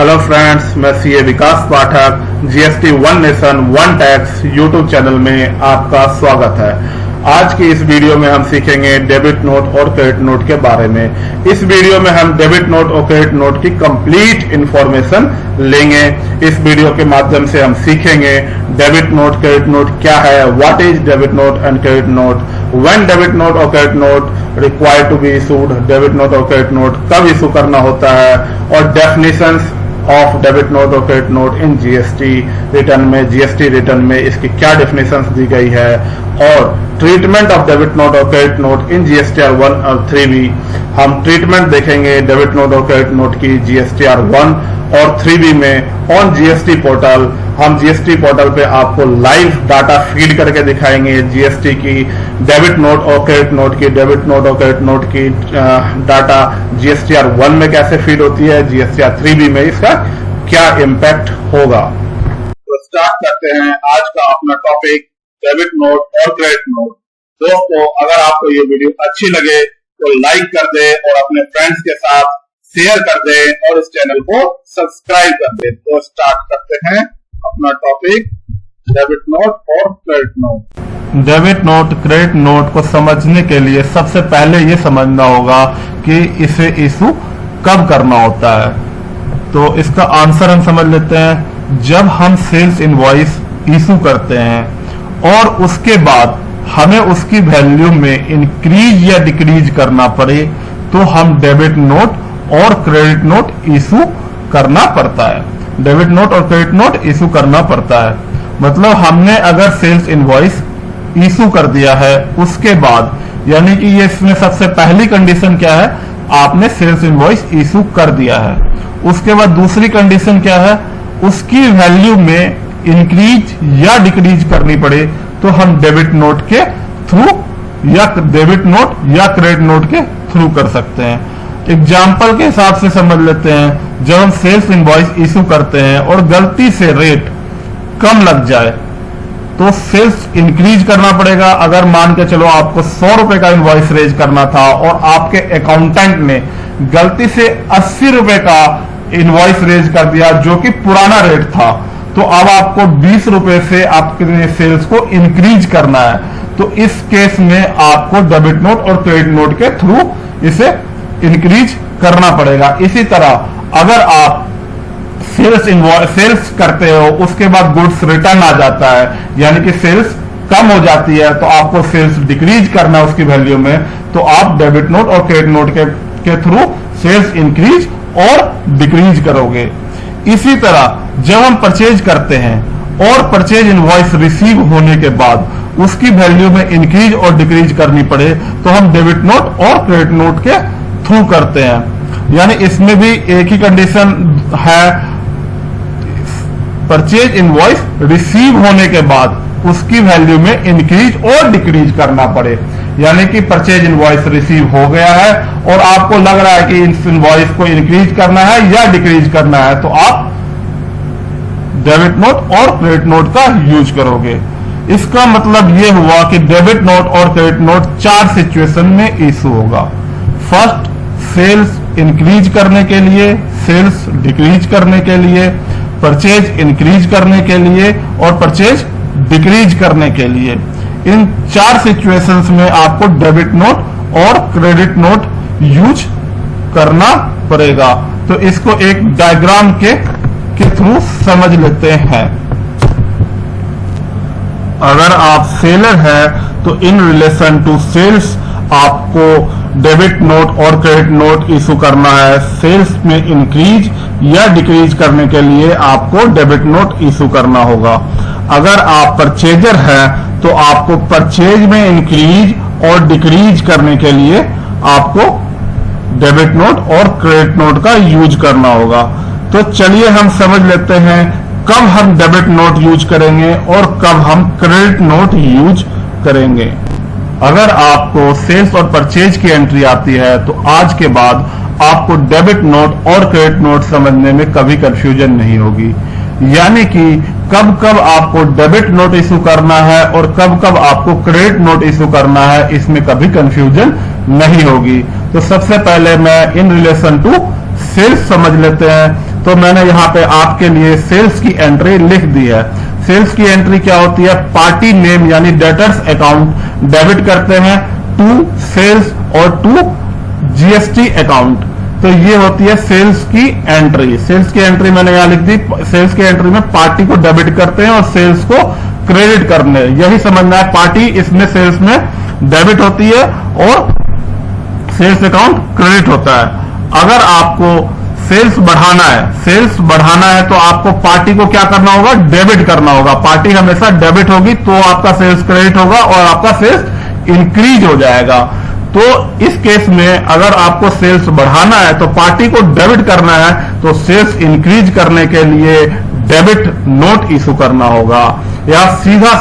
Hello friends, मैं CA Vikas Pathak GST one nation one tax YouTube channel में आपका स्वागत है। आज की इस वीडियो में हम सीखेंगे डेबिट नोट और क्रेडिट नोट के बारे में। इस वीडियो में हम डेबिट नोट और क्रेडिट नोट की कंप्लीट इंफॉर्मेशन लेंगे। इस वीडियो के माध्यम से हम सीखेंगे डेबिट नोट क्रेडिट नोट क्या है, what is debit note and credit note, when debit note और credit note required to be issued, debit note और क्रेडिट नोट कब इशू करना होता है, और डेफिनेशंस ऑफ डेबिट नोट और credit note in GST return में, जीएसटी रिटर्न में इसकी क्या डेफिनेशंस दी गई है, और ट्रीटमेंट ऑफ डेबिट नोट और क्रेडिट नोट इन जीएसटीआर 1 और 3B। हम ट्रीटमेंट देखेंगे डेबिट नोट और क्रेडिट नोट की जीएसटीआर 1 और 3B में ऑन जीएसटी पोर्टल। हम जीएसटी पोर्टल पे आपको लाइव डाटा फीड करके दिखाएंगे जीएसटी की डेबिट नोट और क्रेडिट नोट की, डेबिट नोट और क्रेडिट नोट की डाटा जीएसटीआर 1 में कैसे फीड होती है, जीएसटीआर 3B में इसका क्या इम्पैक्ट होगा। तो स्टार्ट करते हैं आज का अपना टॉपिक डेबिट नोट और क्रेडिट नोट। दोस्तों, अगर आपको ये वीडियो अच्छी लगे तो लाइक कर दे और अपने फ्रेंड्स के साथ शेयर कर दे और इस चैनल को सब्सक्राइब कर दे। तो स्टार्ट करते हैं अपना टॉपिक डेबिट नोट और credit note. Debit note credit note को समझने के लिए सबसे पहले ये समझना होगा कि इसे इशू कब करना होता है। तो इसका आंसर हम समझ लेते हैं। जब हम सेल्स इनवॉइस इशू करते हैं और उसके बाद हमें उसकी वैल्यू में इंक्रीज या डिक्रीज करना पड़े तो हम डेबिट नोट और क्रेडिट नोट इशू करना पड़ता है। डेबिट नोट और क्रेडिट नोट इशू करना पड़ता है मतलब हमने अगर सेल्स इनवॉइस इशू कर दिया है उसके बाद, यानी कि ये इसमें सबसे पहली कंडीशन क्या है, आपने सेल्स इनवॉइस इशू कर दिया है। उसके बाद दूसरी कंडीशन क्या है, उसकी वैल्यू में इंक्रीज या डिक्रीज करनी पड़े तो हम डेबिट नोट के थ्रू या डेबिट नोट या क्रेडिट नोट के थ्रू कर सकते हैं। एग्जाम्पल के हिसाब से समझ लेते हैं। जब हम सेल्स इनवॉइस इशू करते हैं और गलती से रेट कम लग जाए तो सेल्स इंक्रीज करना पड़ेगा। अगर मान के चलो आपको 100 रुपए का इनवॉइस रेज करना था और आपके अकाउंटेंट ने गलती से 80 रुपए का इनवॉइस रेज कर दिया जो कि पुराना रेट था, तो अब आपको 20 रुपए से आपके सेल्स को इंक्रीज करना है। तो इस केस में आपको डेबिट नोट और क्रेडिट नोट के थ्रू इसे इंक्रीज करना पड़ेगा। इसी तरह अगर आप सेल्स करते हो उसके बाद गुड्स रिटर्न आ जाता है, यानी कि सेल्स कम हो जाती है, तो आपको सेल्स डिक्रीज करना है उसकी वैल्यू में, तो आप डेबिट नोट और क्रेडिट नोट के थ्रू सेल्स इंक्रीज और डिक्रीज करोगे। इसी तरह जब हम परचेज करते हैं और परचेज इनवॉइस रिसीव होने के बाद उसकी वैल्यू में इंक्रीज और डिक्रीज करनी पड़े तो हम डेबिट नोट और क्रेडिट नोट के थ्रू करते हैं। यानी इसमें भी एक ही कंडीशन है, परचेज इनवॉइस रिसीव होने के बाद उसकी वैल्यू में इंक्रीज और डिक्रीज करना पड़े। यानी कि परचेज इनवॉइस रिसीव हो गया है और आपको लग रहा है कि इस इनवॉइस को इंक्रीज करना है या डिक्रीज करना है, तो आप डेबिट नोट और क्रेडिट नोट का यूज करोगे। इसका मतलब यह हुआ कि डेबिट नोट और क्रेडिट नोट 4 सिचुएशन में इशू होगा। फर्स्ट, सेल्स इंक्रीज करने के लिए, सेल्स डिक्रीज करने के लिए, परचेज इंक्रीज करने के लिए और परचेज डिक्रीज करने के लिए। इन 4 सिचुएशंस में आपको डेबिट नोट और क्रेडिट नोट यूज करना पड़ेगा। तो इसको एक डायग्राम के थ्रू समझ लेते हैं। अगर आप सेलर हैं तो इन रिलेशन टू सेल्स आपको डेबिट नोट और क्रेडिट नोट इशू करना है। सेल्स में इंक्रीज या डिक्रीज करने के लिए आपको डेबिट नोट इशू करना होगा। अगर आप परचेजर हैं तो आपको परचेज में इंक्रीज और डिक्रीज करने के लिए आपको डेबिट नोट और क्रेडिट नोट का यूज करना होगा। तो चलिए हम समझ लेते हैं कब हम डेबिट नोट यूज करेंगे और कब हम क्रेडिट नोट यूज करेंगे। अगर आपको सेल्स और परचेज की एंट्री आती है तो आज के बाद आपको डेबिट नोट और क्रेडिट नोट समझने में कभी कंफ्यूजन नहीं होगी। यानी कि कब कब आपको डेबिट नोट इशू करना है और कब कब आपको क्रेडिट नोट इशू करना है, इसमें कभी कंफ्यूजन नहीं होगी। तो सबसे पहले मैं इन रिलेशन टू सेल्स समझ लेते हैं। तो मैंने यहाँ पे आपके लिए सेल्स की एंट्री लिख दी है। सेल्स की एंट्री क्या होती है? पार्टी नेम यानी डेटर्स अकाउंट डेबिट करते हैं टू सेल्स और टू जीएसटी अकाउंट। तो ये होती है सेल्स की एंट्री। सेल्स की एंट्री मैंने यहां लिख दी। सेल्स की एंट्री में पार्टी को डेबिट करते हैं और सेल्स को क्रेडिट करने, यही समझना है। पार्टी इसमें सेल्स में डेबिट होती है और सेल्स अकाउंट क्रेडिट होता है। अगर आपको सेल्स बढ़ाना है तो आपको पार्टी को क्या करना होगा? डेबिट करना होगा। पार्टी हमेशा डेबिट होगी तो आपका सेल्स क्रेडिट होगा और आपका सेल्स इंक्रीज हो जाएगा। तो इस केस में अगर आपको सेल्स बढ़ाना है तो पार्टी को डेबिट करना है, तो सेल्स इंक्रीज करने के लिए डेबिट नोट इशू करना होगा। या सीधा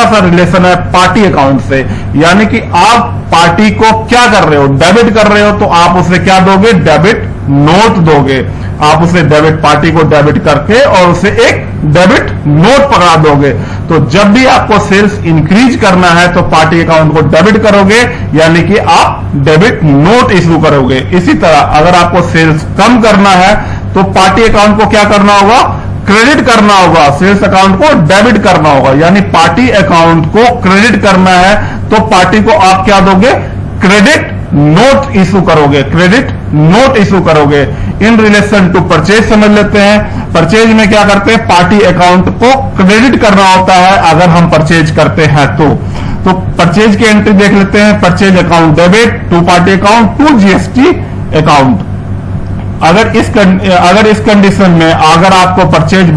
सा रिलेशन है पार्टी अकाउंट से, यानी कि आप पार्टी को क्या कर रहे हो? डेबिट कर रहे हो, तो आप उसे क्या दोगे? डेबिट नोट दोगे। आप उसे डेबिट, पार्टी को डेबिट करके और उसे एक डेबिट नोट पकड़ा दोगे। तो जब भी आपको सेल्स इंक्रीज करना है तो पार्टी अकाउंट को डेबिट करोगे, यानी कि आप डेबिट नोट इशू करोगे। इसी तरह अगर आपको सेल्स कम करना है तो पार्टी अकाउंट को क्या करना होगा? क्रेडिट करना होगा। सेल्स अकाउंट को डेबिट करना होगा, यानी पार्टी अकाउंट को क्रेडिट करना है तो पार्टी को आप क्या दोगे? क्रेडिट नोट इशू करोगे। क्रेडिट नोट इशू करोगे। इन रिलेशन टू परचेज समझ लेते हैं। परचेज में क्या करते हैं? पार्टी अकाउंट को क्रेडिट करना होता है अगर हम परचेज करते हैं तो परचेज की एंट्री देख लेते हैं। Purchase account debit to party account to GST account. अगर इस कंडीशन में अगर आपको परचेज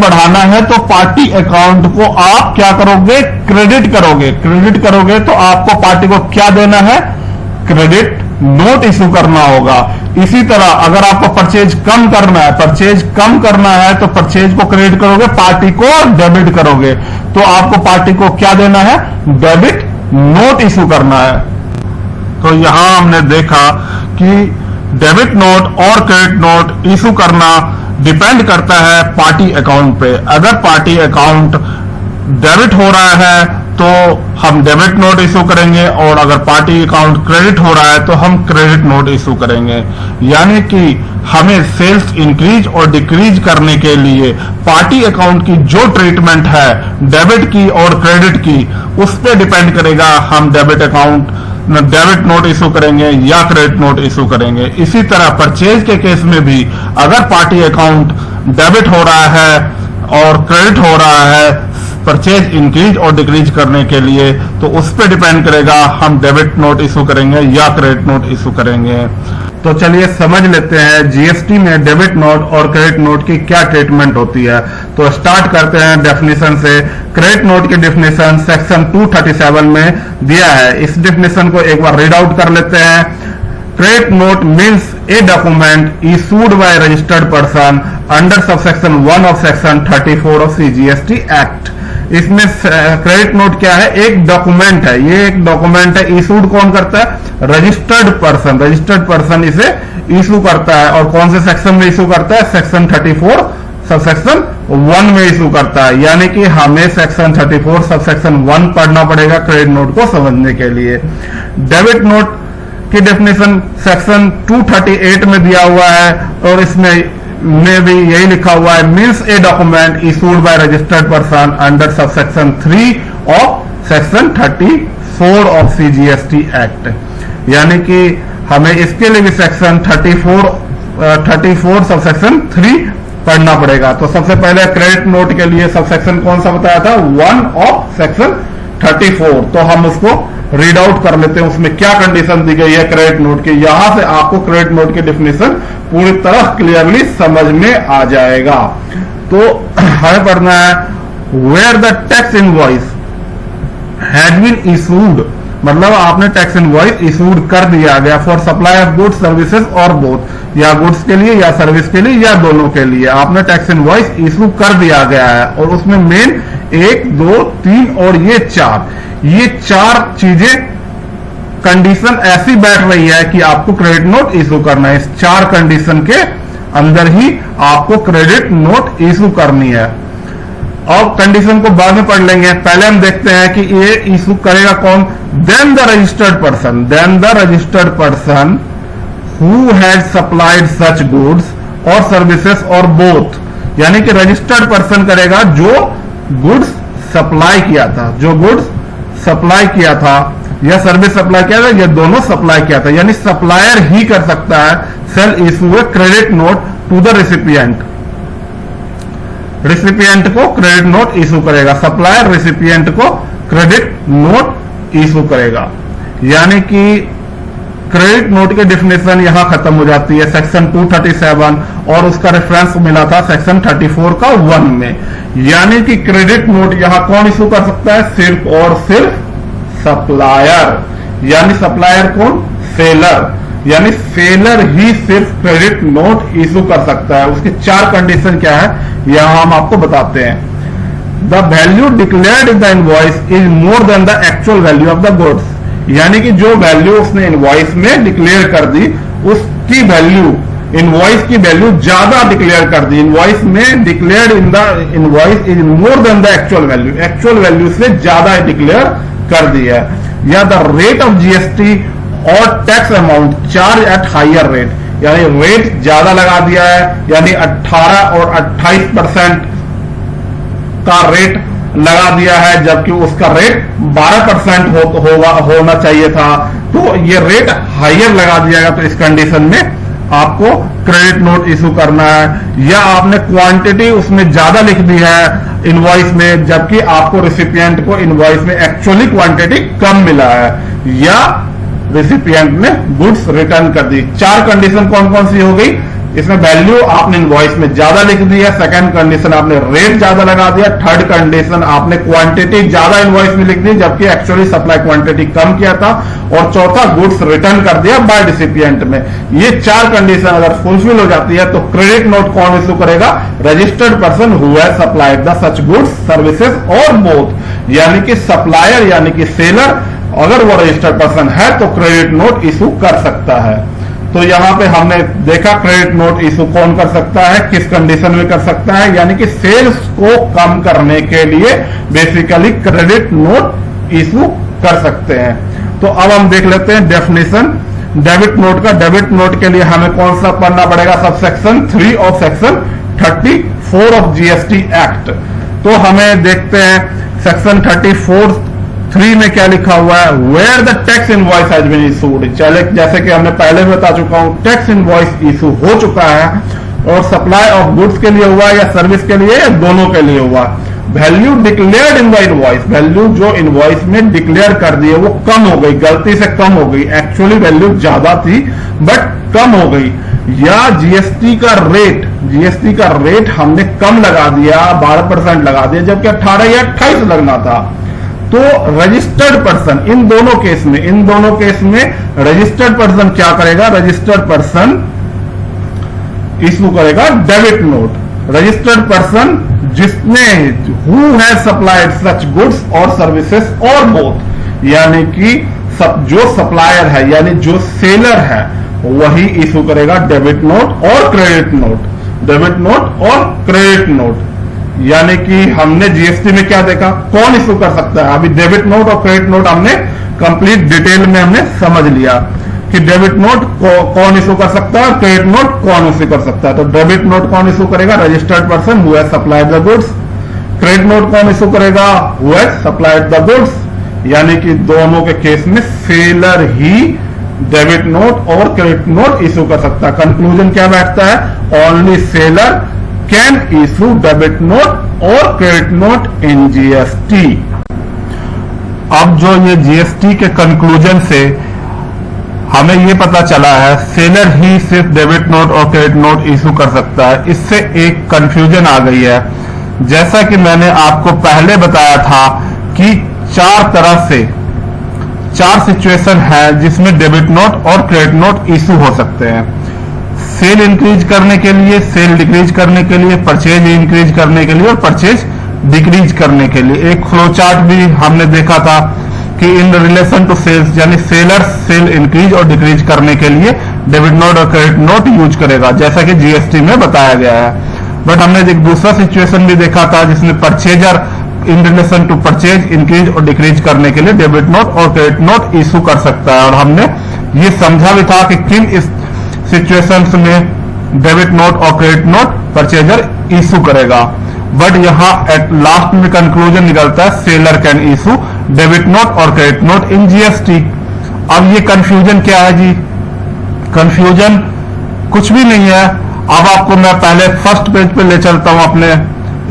बढ़ाना है तो पार्टी अकाउंट को आप क्या करोगे? क्रेडिट करोगे। क्रेडिट करोगे तो आपको पार्टी को क्या देना है? क्रेडिट नोट इशू करना होगा। इसी तरह अगर आपको परचेज कम करना है तो परचेज को क्रेडिट करोगे, पार्टी को डेबिट करोगे, तो आपको पार्टी को क्या देना है? डेबिट नोट इशू करना है। तो यहां हमने देखा कि डेबिट नोट और क्रेडिट नोट इशू करना डिपेंड करता है पार्टी अकाउंट पे। अगर पार्टी अकाउंट डेबिट हो रहा है तो हम डेबिट नोट इशू करेंगे, और अगर पार्टी अकाउंट क्रेडिट हो रहा है तो हम क्रेडिट नोट इशू करेंगे। यानी कि हमें सेल्स इंक्रीज और डिक्रीज करने के लिए पार्टी अकाउंट की जो ट्रीटमेंट है डेबिट की और क्रेडिट की, उस पर डिपेंड करेगा हम डेबिट नोट इशू करेंगे या क्रेडिट नोट इशू करेंगे। इसी तरह परचेज के केस में भी अगर पार्टी अकाउंट डेबिट हो रहा है और क्रेडिट हो रहा है परचेज इंक्रीज और डिक्रीज करने के लिए, तो उस पर डिपेंड करेगा हम डेबिट नोट इशू करेंगे या क्रेडिट नोट इशू करेंगे। तो चलिए समझ लेते हैं जीएसटी में डेबिट नोट और क्रेडिट नोट की क्या ट्रीटमेंट होती है। तो स्टार्ट करते हैं डेफिनेशन से। क्रेडिट नोट की डेफिनेशन सेक्शन 237 में दिया है। इस डेफिनेशन को एक बार रीड आउट कर लेते हैं। Credit note means a document issued by registered person under subsection 1 of section 34 of CGST act. इसमें क्रेडिट नोट क्या है? एक डॉक्यूमेंट है। ये एक डॉक्यूमेंट है। इशूड कौन करता है? रजिस्टर्ड पर्सन इसे इशू करता है। और कौन से सेक्शन में इशू करता है? सेक्शन 34 सबसेक्शन 1 में इशू करता है। यानी कि हमें सेक्शन 34 सबसेक्शन 1 पढ़ना पड़ेगा क्रेडिट नोट को समझने के लिए। डेबिट नोट की डेफिनेशन सेक्शन 238 में दिया हुआ है और इसमें भी यही लिखा हुआ है, means a document issued by registered person under subsection 3 of section 34 of CGST act. यानी कि हमें इसके लिए भी सेक्शन 34 सबसेक्शन 3 पढ़ना पड़ेगा। तो सबसे पहले क्रेडिट नोट के लिए सबसेक्शन कौन सा बताया था? 1 ऑफ सेक्शन 34। तो हम उसको रीड आउट कर लेते हैं, उसमें क्या कंडीशन दी गई है क्रेडिट नोट की। यहां से आपको क्रेडिट नोट की डेफिनेशन पूरी तरह क्लियरली समझ में आ जाएगा। तो हमें पढ़ना है where the tax invoice had been issued, मतलब आपने टैक्स इनवॉइस इशूड कर दिया गया for supply of goods services और बोथ, या गुड्स के लिए या सर्विस के लिए या दोनों के लिए आपने टैक्स इनवॉइस इशू कर दिया गया है। और उसमें मेन 1, 2, 3 और ये चार चीजें कंडीशन ऐसी बैठ रही है कि आपको क्रेडिट नोट इशू करना है। इस 4 कंडीशन के अंदर ही आपको क्रेडिट नोट इशू करनी है। और कंडीशन को बाद में पढ़ लेंगे। पहले हम देखते हैं कि ये इशू करेगा कौन? Then the registered person who had supplied such goods और सर्विसेज और बोथ, यानी कि रजिस्टर्ड पर्सन करेगा जो गुड्स सप्लाई किया था, जो गुड्स सप्लाई किया था या सर्विस सप्लाई किया था, ये दोनों सप्लाई किया था, यानी सप्लायर ही कर सकता है shall issue a credit note to the recipient. Recipient को क्रेडिट नोट इशू करेगा, सप्लायर रेसिपिएंट को क्रेडिट नोट इशू करेगा। यानी कि क्रेडिट नोट की डेफिनेशन यहां खत्म हो जाती है सेक्शन 237 और उसका रेफरेंस मिला था सेक्शन 34 का 1 में। यानी कि क्रेडिट नोट यहां कौन इशू कर सकता है? सिर्फ और सिर्फ सप्लायर। यानी सप्लायर कौन? सेलर। यानी सेलर ही सिर्फ क्रेडिट नोट इशू कर सकता है। उसकी 4 कंडीशन क्या है यहां हम आपको बताते हैं। The value declared in the invoice is more than the actual value of the goods, यानी कि जो वैल्यू उसने इनवॉइस में डिक्लेयर कर दी उसकी वैल्यू, इनवॉइस की वैल्यू ज्यादा डिक्लेयर कर दी। इनवॉइस में declared in the invoice is more than the actual value, actual value से ज्यादा डिक्लेयर कर दी है। या द रेट ऑफ जीएसटी और tax amount charge at higher rate, यानी रेट ज्यादा लगा दिया है, यानी 18 और 28% का रेट लगा दिया है, जबकि उसका रेट 12% होना चाहिए था, तो ये रेट हायर लगा दिया गया। तो इस कंडीशन में आपको क्रेडिट नोट इशू करना है। या आपने क्वांटिटी उसमें ज्यादा लिख दी है इनवॉइस में, जबकि आपको रेसिपिएंट को इनवॉइस में एक्चुअली क्वांटिटी कम मिला है, या रेसिपिएंट ने गुड्स रिटर्न कर दी। 4 कंडीशन कौन कौन सी हो गई? इसमें वैल्यू आपने इनवॉइस में ज्यादा लिख दी है, सेकंड कंडीशन आपने रेट ज्यादा लगा दिया, थर्ड कंडीशन आपने क्वांटिटी ज्यादा इनवॉइस में लिख दी जबकि एक्चुअली सप्लाई क्वांटिटी कम किया था, और चौथा गुड्स रिटर्न कर दिया बाय रिसिपिएंट में। ये 4 कंडीशन अगर फुलफिल हो जाती है तो क्रेडिट नोट कौन इशू करेगा? Registered person who has supplied the such goods services और बोथ, यानी कि सप्लायर यानी कि सेलर अगर वो रजिस्टर्ड पर्सन है तो क्रेडिट नोट इशू कर सकता है। तो यहां पे हमने देखा क्रेडिट नोट इशू कौन कर सकता है, किस कंडीशन में कर सकता है, यानी कि सेल्स को कम करने के लिए बेसिकली क्रेडिट नोट इशू कर सकते हैं। तो अब हम देख लेते हैं डेफिनेशन डेबिट नोट का। डेबिट नोट के लिए हमें कौन सा पढ़ना पड़ेगा? सब सेक्शन 3 और सेक्शन 34 ऑफ जीएसटी एक्ट। तो हमें देखते हैं सेक्शन 34(3) में क्या लिखा हुआ है? Where the tax invoice has been issued, चले जैसे कि हमने पहले भी बता चुका हूं, टैक्स इनवॉइस इशू हो चुका है और सप्लाई ऑफ गुड्स के लिए हुआ या सर्विस के लिए या दोनों के लिए हुआ। Value declared in the invoice, value जो इनवॉइस में डिक्लेयर कर दी है वो कम हो गई, गलती से कम हो गई, एक्चुअली वैल्यू ज्यादा थी बट कम हो गई। या जीएसटी का रेट हमने कम लगा दिया, 12% लगा दिया जबकि 18 या 28 लगना था। तो रजिस्टर्ड पर्सन इन दोनों केस में रजिस्टर्ड पर्सन क्या करेगा? रजिस्टर्ड पर्सन इशू करेगा डेबिट नोट। रजिस्टर्ड पर्सन जिसने who has supplied such goods और सर्विसेज और बोथ, यानी कि जो सप्लायर है यानी जो सेलर है वही इशू करेगा डेबिट नोट और क्रेडिट नोट, डेबिट नोट और क्रेडिट नोट। यानी कि हमने जीएसटी में क्या देखा, कौन इशू कर सकता है। अभी डेबिट नोट और क्रेडिट नोट हमने कंप्लीट डिटेल में हमने समझ लिया कि डेबिट नोट कौन इशू कर सकता है, क्रेडिट नोट कौन इशू कर सकता है। तो डेबिट नोट कौन इशू करेगा? Registered person who has supplied the goods. Credit note कौन इशू करेगा? Who has supplied the goods. यानी कि दोनों के केस में सेलर ही डेबिट नोट और क्रेडिट नोट इशू कर सकता है। कंक्लूजन क्या बैठता है? Only seller can issue debit note और क्रेडिट नोट इन जीएसटी। अब जो ये जीएसटी के कंक्लूजन से हमें ये पता चला है सेलर ही सिर्फ डेबिट नोट और क्रेडिट नोट इशू कर सकता है। इससे एक कंफ्यूजन आ गई है। जैसा कि मैंने आपको पहले बताया था कि 4 सिचुएशन है जिसमें डेबिट नोट और क्रेडिट नोट इशू हो सकते हैं। सेल इंक्रीज करने के लिए, सेल डिक्रीज करने के लिए, परचेज इंक्रीज करने के लिए और परचेज डिक्रीज करने के लिए। एक फ्लो चार्ट भी हमने देखा था कि इन रिलेशन टू सेल्स, यानी सेलर सेल इंक्रीज और डिक्रीज करने के लिए डेबिट नोट और क्रेडिट नोट यूज करेगा, जैसा कि जीएसटी में बताया गया है। बट हमने एक दूसरा सिचुएशन भी देखा था जिसमें purchaser in relation to purchase increase और डिक्रीज करने के लिए डेबिट नोट और क्रेडिट नोट इशू कर सकता है। और हमने ये समझा भी था कि सिचुएशंस में डेबिट नोट और क्रेडिट नोट परचेजर इशू करेगा। बट यहां एट लास्ट में कंक्लूजन निकलता है seller can issue debit note और क्रेडिट नोट इन जीएसटी। अब ये कंफ्यूजन क्या है जी? कंफ्यूजन कुछ भी नहीं है। अब आपको मैं पहले फर्स्ट पेज पे ले चलता हूं अपने।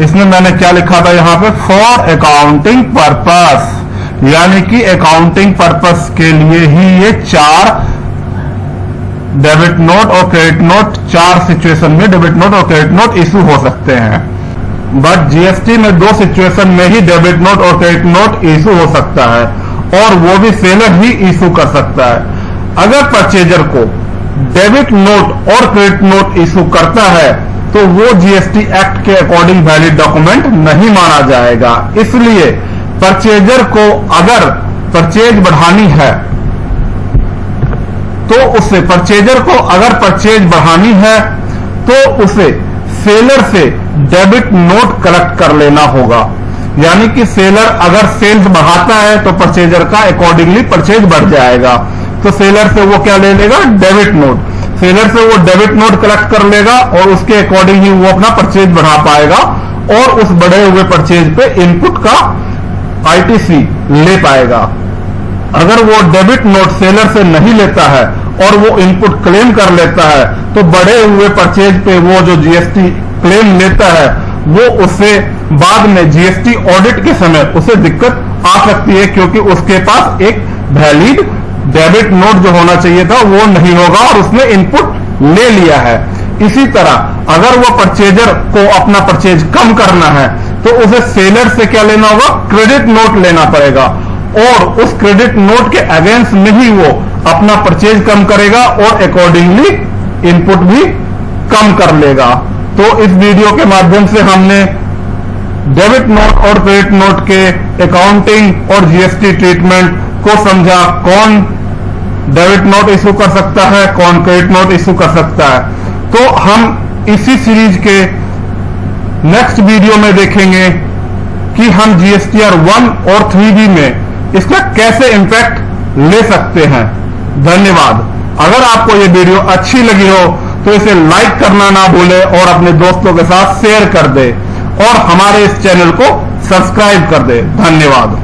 इसमें मैंने क्या लिखा था यहाँ पे? फॉर अकाउंटिंग पर्पस, यानी कि अकाउंटिंग पर्पस के लिए ही ये 4 डेबिट नोट और क्रेडिट नोट, 4 सिचुएशन में डेबिट नोट और क्रेडिट नोट इशू हो सकते हैं। बट जीएसटी में 2 सिचुएशन में ही डेबिट नोट और क्रेडिट नोट इशू हो सकता है, और वो भी सेलर ही इशू कर सकता है। अगर परचेजर को डेबिट नोट और क्रेडिट नोट इशू करता है तो वो जीएसटी एक्ट के अकॉर्डिंग वैलिड डॉक्यूमेंट नहीं माना जाएगा। इसलिए परचेजर को अगर परचेज बढ़ानी है तो उसे परचेजर को अगर परचेज बढ़ानी है तो उसे सेलर से डेबिट नोट कलेक्ट कर लेना होगा। यानी कि सेलर अगर सेल्स बढ़ाता है तो परचेजर का अकॉर्डिंगली परचेज बढ़ जाएगा। तो सेलर से वो क्या ले लेगा? Debit note. सेलर से वो डेबिट नोट कलेक्ट कर लेगा और उसके अकॉर्डिंग ही वो अपना परचेज बढ़ा पाएगा और उस बढ़े हुए परचेज पे इनपुट का आईटीसी ले पाएगा। अगर वो डेबिट नोट सेलर से नहीं लेता है और वो इनपुट क्लेम कर लेता है तो बढ़े हुए परचेज पे वो जो जीएसटी क्लेम लेता है वो उससे बाद में जीएसटी ऑडिट के समय उसे दिक्कत आ सकती है, क्योंकि उसके पास एक वैलिड डेबिट नोट जो होना चाहिए था वो नहीं होगा और उसने इनपुट ले लिया है। इसी तरह अगर वो परचेजर को अपना परचेज कम करना है तो उसे सेलर से क्या लेना होगा? क्रेडिट नोट लेना पड़ेगा, और उस क्रेडिट नोट के अगेंस्ट में ही वो अपना परचेज कम करेगा और अकॉर्डिंगली इनपुट भी कम कर लेगा। तो इस वीडियो के माध्यम से हमने डेबिट नोट और क्रेडिट नोट के अकाउंटिंग और जीएसटी ट्रीटमेंट को समझा। कौन डेबिट नोट इशू कर सकता है, कौन क्रेडिट नोट इशू कर सकता है। तो हम इसी सीरीज के नेक्स्ट वीडियो में देखेंगे कि हम जीएसटीआर 1 और 3B में इसका कैसे इंपैक्ट ले सकते हैं। धन्यवाद। अगर आपको ये वीडियो अच्छी लगी हो तो इसे लाइक करना ना भूले और अपने दोस्तों के साथ शेयर कर दे और हमारे इस चैनल को सब्सक्राइब कर दे। धन्यवाद।